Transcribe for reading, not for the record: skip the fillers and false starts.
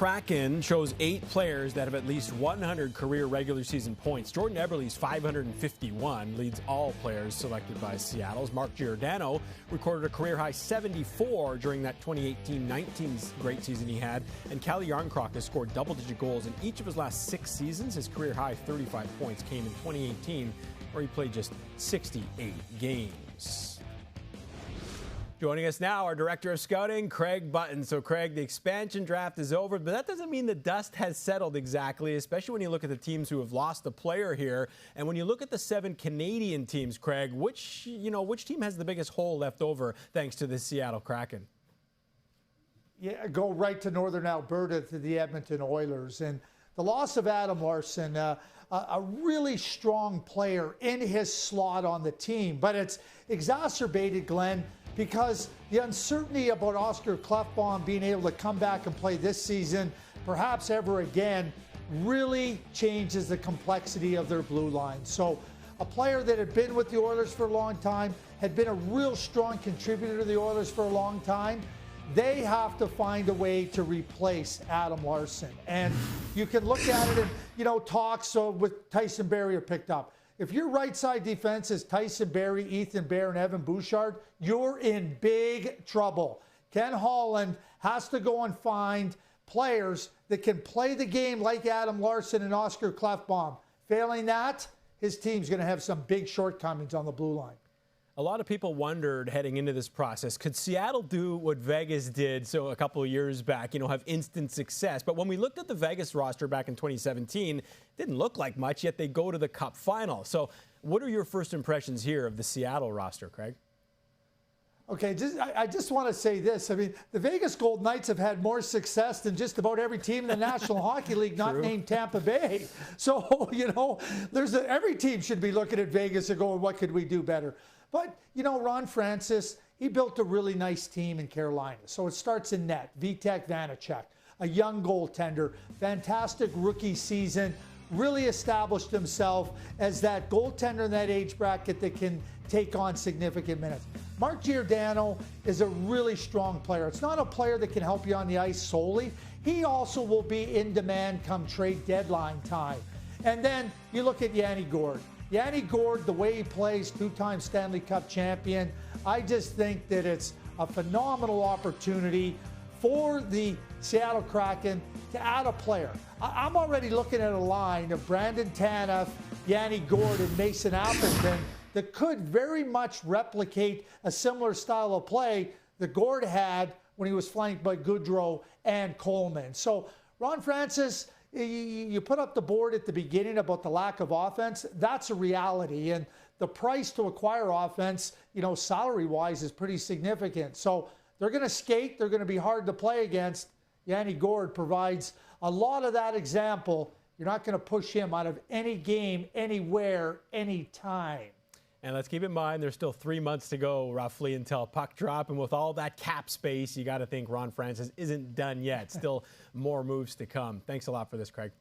Kraken shows 8 players that have at least 100 career regular season points. Jordan Eberle's 551 leads all players selected by Seattle's. Mark Giordano recorded a career-high 74 during that 2018-19 great season he had. And Calle Jarnkrok has scored double-digit goals in each of his last 6 seasons. His career-high 35 points came in 2018, where he played just 68 games. Joining us now, our Director of Scouting, Craig Button. So, Craig, the expansion draft is over, but that doesn't mean the dust has settled exactly, especially when you look at the teams who have lost a player here. And when you look at the 7 Canadian teams, Craig, which team has the biggest hole left over thanks to the Seattle Kraken? Yeah, go right to Northern Alberta to the Edmonton Oilers. And the loss of Adam Larsson, a really strong player in his slot on the team. But it's exacerbated, Glenn, because the uncertainty about Oscar Klefbom being able to come back and play this season, perhaps ever again, really changes the complexity of their blue line. So a player that had been with the Oilers for a long time, had been a real strong contributor to the Oilers for a long time, they have to find a way to replace Adam Larsson. And you can look at it and, talks with Tyson Barrie are picked up. If your right side defense is Tyson Barrie, Ethan Bear, and Evan Bouchard, you're in big trouble. Ken Holland has to go and find players that can play the game like Adam Larsson and Oscar Klefbom. Failing that, his team's going to have some big shortcomings on the blue line. A lot of people wondered heading into this process, could Seattle do what Vegas did a couple of years back, have instant success? But when we looked at the Vegas roster back in 2017, it didn't look like much, yet they go to the Cup final. So what are your first impressions here of the Seattle roster, Craig? Okay, I just want to say this. I mean, the Vegas Golden Knights have had more success than just about every team in the National Hockey League, not named Tampa Bay. So, every team should be looking at Vegas and going, what could we do better? But, Ron Francis, he built a really nice team in Carolina. So it starts in net. Vitek Vanacek, a young goaltender, fantastic rookie season, really established himself as that goaltender in that age bracket that can take on significant minutes. Mark Giordano is a really strong player. It's not a player that can help you on the ice solely. He also will be in demand come trade deadline time. And then you look at Yanni Gourde. Yanni Gourde, the way he plays, 2-time Stanley Cup champion, I just think that it's a phenomenal opportunity for the Seattle Kraken to add a player. I'm already looking at a line of Brandon Tanev, Yanni Gourde, and Mason Appleton that could very much replicate a similar style of play that Gourde had when he was flanked by Goodrow and Coleman. So Ron Francis, you put up the board at the beginning about the lack of offense. That's a reality. And the price to acquire offense, salary-wise is pretty significant. So they're going to skate. They're going to be hard to play against. Yanni Gourde provides a lot of that example. You're not going to push him out of any game, anywhere, anytime. And let's keep in mind, there's still 3 months to go, roughly, until puck drop. And with all that cap space, you got to think Ron Francis isn't done yet. Still more moves to come. Thanks a lot for this, Craig.